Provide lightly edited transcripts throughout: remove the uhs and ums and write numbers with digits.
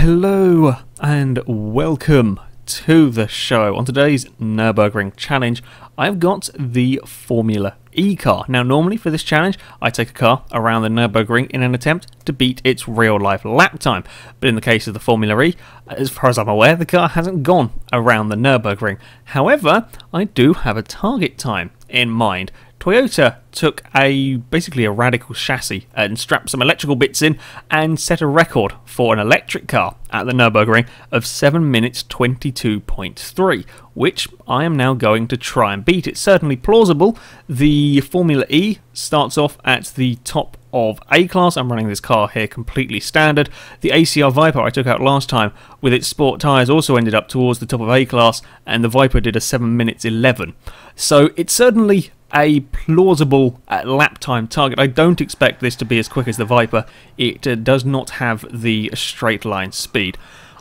Hello and welcome to the show. On today's Nurburgring challenge, I've got the Formula E car. Now, normally for this challenge, I take a car around the Nurburgring in an attempt to beat its real-life lap time. But in the case of the Formula E, as far as I'm aware, the car hasn't gone around the Nurburgring. However, I do have a target time in mind. Toyota took basically a radical chassis and strapped some electrical bits in and set a record for an electric car at the Nürburgring of 7 minutes 22.3, which I am now going to try and beat. It's certainly plausible. The Formula E starts off at the top of A-Class. I'm running this car here completely standard. The ACR Viper I took out last time with its sport tyres also ended up towards the top of A-Class, and the Viper did a 7 minutes 11. So it's certainly a plausible lap time target. I don't expect this to be as quick as the Viper. It does not have the straight line speed.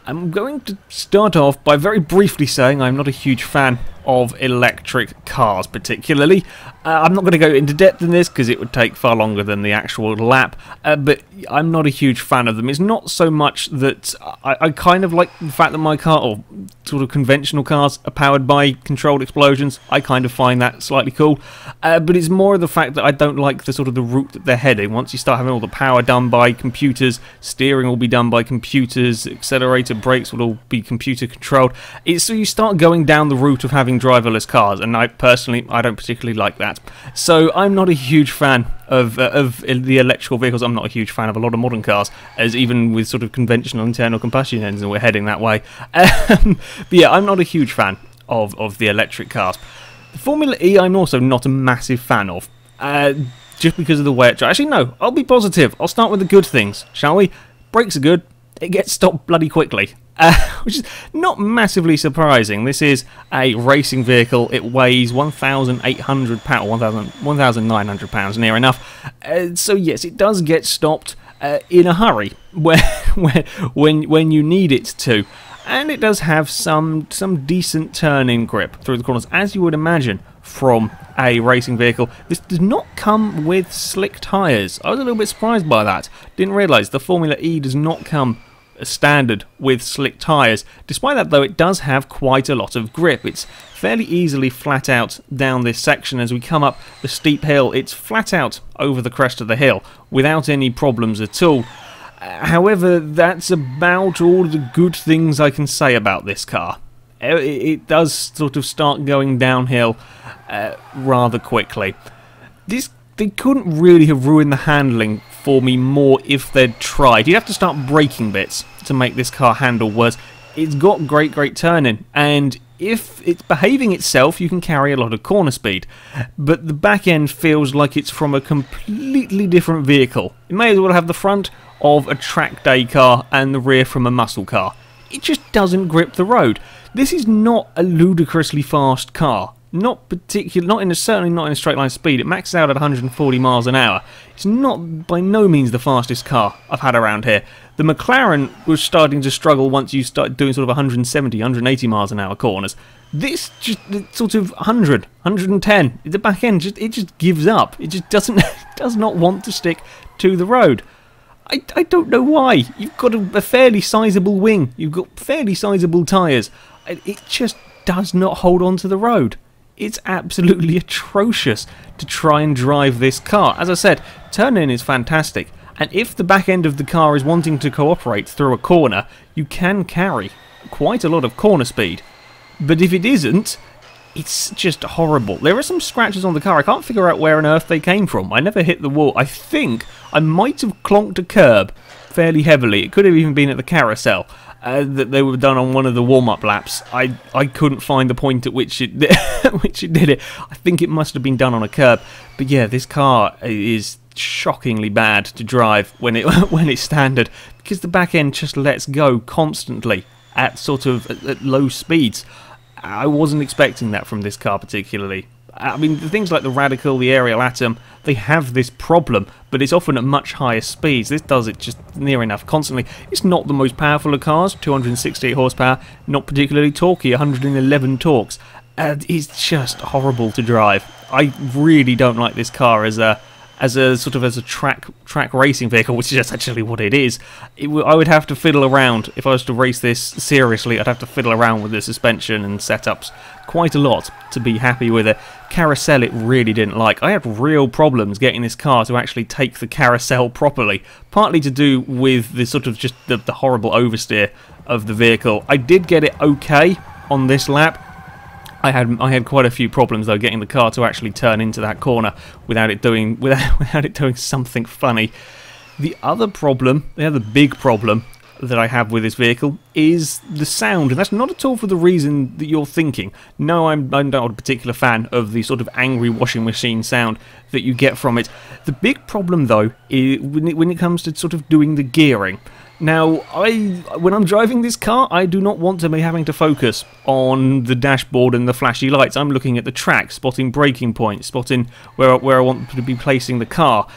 I'm going to start off by very briefly saying I'm not a huge fan of electric cars particularly. I'm not going to go into depth in this because it would take far longer than the actual lap, but I'm not a huge fan of them. It's not so much that I kind of like the fact that my car, or sort of conventional cars, are powered by controlled explosions. I kind of find that slightly cool, but it's more the fact that I don't like the sort of the route that they're heading. Once you start having all the power done by computers, steering will be done by computers, accelerator, brakes will all be computer controlled. So you start going down the route of having driverless cars, and I don't particularly like that. So I'm not a huge fan of the electrical vehicles. I'm not a huge fan of a lot of modern cars, as even with sort of conventional internal combustion engines, and we're heading that way. But yeah, I'm not a huge fan of the electric cars. The Formula E I'm also not a massive fan of, just because of the way it drives. Actually, no, I'll be positive. I'll start with the good things, shall we? Brakes are good. It gets stopped bloody quickly. Which is not massively surprising. This is a racing vehicle. It weighs 1,800 pounds, 1,900 pounds, near enough. So yes, it does get stopped in a hurry when you need it to, and it does have some decent turning grip through the corners, as you would imagine from a racing vehicle. This does not come with slick tyres. I was a little bit surprised by that. Didn't realise the Formula E does not come standard with slick tyres. Despite that though, it does have quite a lot of grip. It's fairly easily flat out down this section. As we come up the steep hill, it's flat out over the crest of the hill without any problems at all. However, that's about all the good things I can say about this car. It does sort of start going downhill rather quickly. They couldn't really have ruined the handling for me more if they'd tried. You'd have to start breaking bits to make this car handle worse. It's got great turning, and if it's behaving itself, you can carry a lot of corner speed. But the back end feels like it's from a completely different vehicle. It may as well have the front of a track day car and the rear from a muscle car. It just doesn't grip the road. This is not a ludicrously fast car. Certainly not in a straight line speed. It maxes out at 140 miles an hour. It's not by no means the fastest car I've had around here. The McLaren was starting to struggle once you start doing sort of 170, 180 miles an hour corners. This just sort of 100, 110. The back end it just gives up. It just does not want to stick to the road. I don't know why. You've got a fairly sizable wing. You've got fairly sizable tyres. It just does not hold on to the road. It's absolutely atrocious to try and drive this car. As I said, turn-in is fantastic, and if the back end of the car is wanting to cooperate through a corner, you can carry quite a lot of corner speed. But if it isn't, it's just horrible. There are some scratches on the car. I can't figure out where on earth they came from. I never hit the wall. I think I might have clonked a curb fairly heavily. It could have even been at the carousel. That they were done on one of the warm-up laps. I couldn't find the point at which it which it did it. I think it must have been done on a curb. But yeah, this car is shockingly bad to drive when it's standard, because the back end just lets go constantly at sort of at low speeds. I wasn't expecting that from this car particularly. I mean, the things like the Radical, the Aerial Atom, they have this problem, but it's often at much higher speeds. This does it just near enough constantly. It's not the most powerful of cars, 268 horsepower, not particularly torquey, 111 torques. It's just horrible to drive. I really don't like this car as a as a sort of as a track racing vehicle, which is actually what it is. I would have to fiddle around if I was to race this seriously. I'd have to fiddle around with the suspension and setups quite a lot to be happy with it. Carousel it really didn't like. I had real problems getting this car to actually take the carousel properly, partly to do with the sort of just the horrible oversteer of the vehicle. I did get it okay on this lap. I had quite a few problems though getting the car to actually turn into that corner without it doing something funny. The other big problem that I have with this vehicle is the sound, and that's not at all for the reason that you're thinking. No, I'm not a particular fan of the sort of angry washing machine sound that you get from it. The big problem though is when it comes to sort of doing the gearing. Now, when I'm driving this car, I do not want to be having to focus on the dashboard and the flashy lights. I'm looking at the track, spotting braking points, spotting where I want to be placing the car.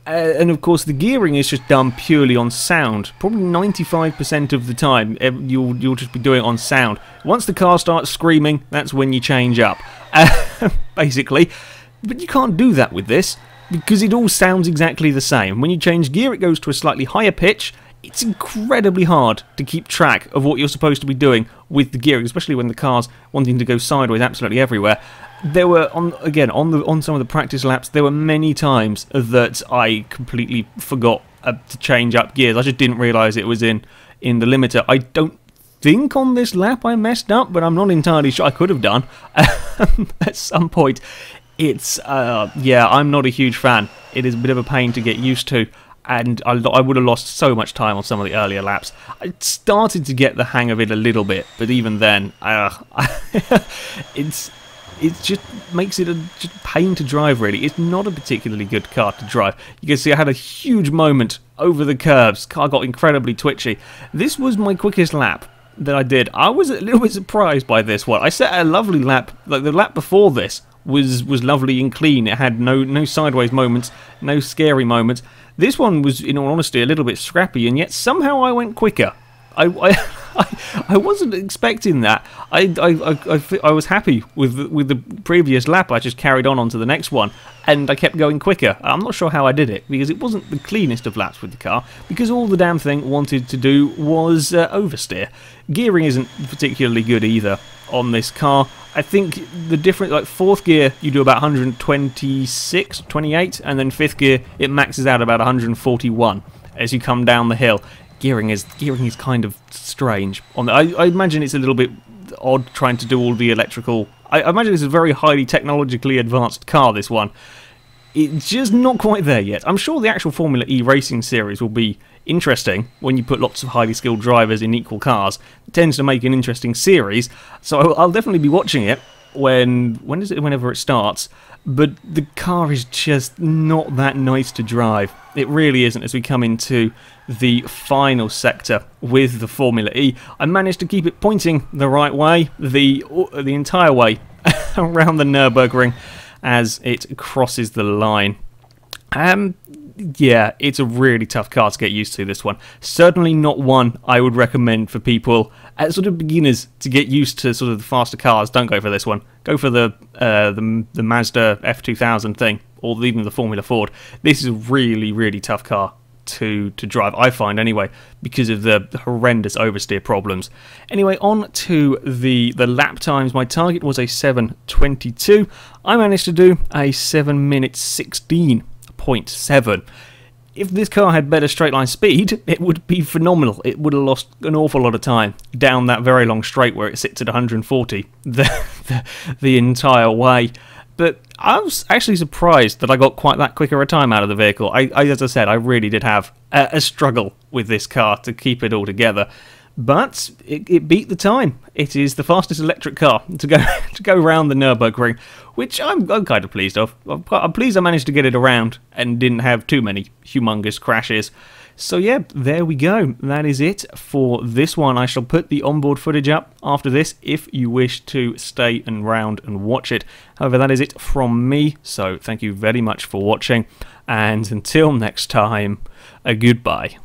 And of course, the gearing is just done purely on sound. Probably 95% of the time, you'll just be doing it on sound. Once the car starts screaming, that's when you change up, basically. But you can't do that with this, because it all sounds exactly the same. When you change gear, it goes to a slightly higher pitch. It's incredibly hard to keep track of what you're supposed to be doing with the gearing, especially when the car's wanting to go sideways absolutely everywhere. There were, on some of the practice laps, there were many times that I completely forgot to change up gears. I just didn't realise it was in the limiter. I don't think on this lap I messed up, but I'm not entirely sure. I could have done at some point. It's, yeah, I'm not a huge fan. It is a bit of a pain to get used to. And I would have lost so much time on some of the earlier laps. I started to get the hang of it a little bit, but even then, it just makes it just pain to drive, really. It's not a particularly good car to drive. You can see I had a huge moment over the curves. Car got incredibly twitchy. This was my quickest lap that I did. I was a little bit surprised by this one. I set a lovely lap, like the lap before this was lovely and clean. It had no sideways moments, no scary moments. This one was, in all honesty, a little bit scrappy, and yet somehow I went quicker. I wasn't expecting that. I was happy with the previous lap. I just carried on to the next one, and I kept going quicker. I'm not sure how I did it, because it wasn't the cleanest of laps with the car, because all the damn thing wanted to do was oversteer. Gearing isn't particularly good either on this car. I think the difference, like fourth gear, you do about 126, 28, and then fifth gear, it maxes out about 141 as you come down the hill. Gearing is kind of strange. I imagine it's a little bit odd trying to do all the electrical. I imagine it's a very highly technologically advanced car, this one. It's just not quite there yet. I'm sure the actual Formula E racing series will be interesting when you put lots of highly skilled drivers in equal cars. It tends to make an interesting series, so I'll definitely be watching it whenever it starts. But the car is just not that nice to drive. It really isn't. As we come into the final sector with the Formula E, I managed to keep it pointing the right way the entire way around the Nurburgring as it crosses the line. Yeah, it's a really tough car to get used to, this one. Certainly not one I would recommend for people as sort of beginners to get used to sort of the faster cars. Don't go for this one. Go for the Mazda F2000 thing, or even the Formula Ford. This is a really, really tough car to drive, I find anyway, because of the horrendous oversteer problems. Anyway, on to the lap times. My target was a 7:22. I managed to do a 7 minutes 16.7. If this car had better straight line speed, it would be phenomenal. It would have lost an awful lot of time down that very long straight where it sits at 140 the entire way. But I was actually surprised that I got quite that quicker a time out of the vehicle. As I said, I really did have a struggle with this car to keep it all together. But it beat the time. It is the fastest electric car to go around the Nurburgring, which I'm kind of pleased of. I'm pleased I managed to get it around and didn't have too many humongous crashes. So yeah, there we go. That is it for this one. I shall put the onboard footage up after this if you wish to stay around and watch it. However, that is it from me. So thank you very much for watching, and until next time, a goodbye.